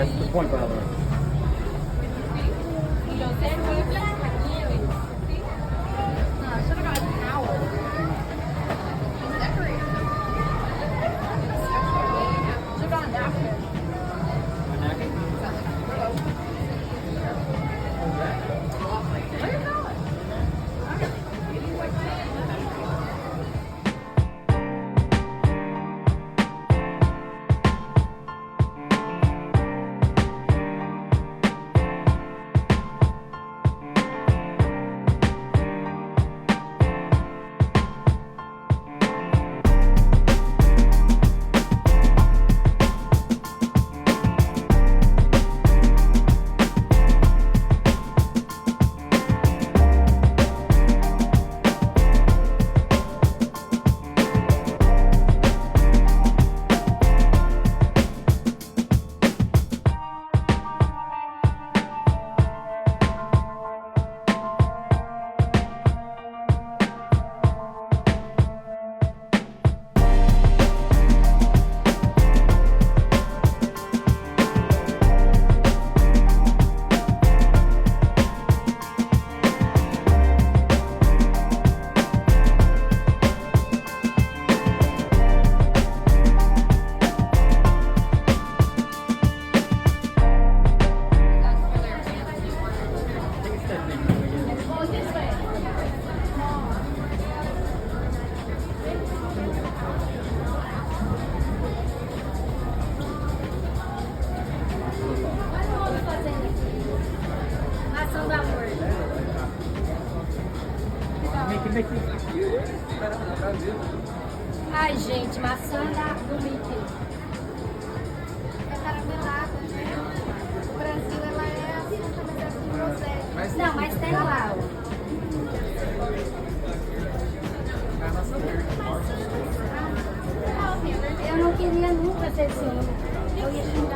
That's the point, by the way. Should have got a towel. Decorated. Should have got a napkin. A napkin? Where you going? Ai, gente, maçã do Mickey. É caramelada, né? O Brasil, ela é assim, mas é assim, você. Não, mas tem lá, ó. Eu não queria nunca ter ciúme. Eu ia xingar.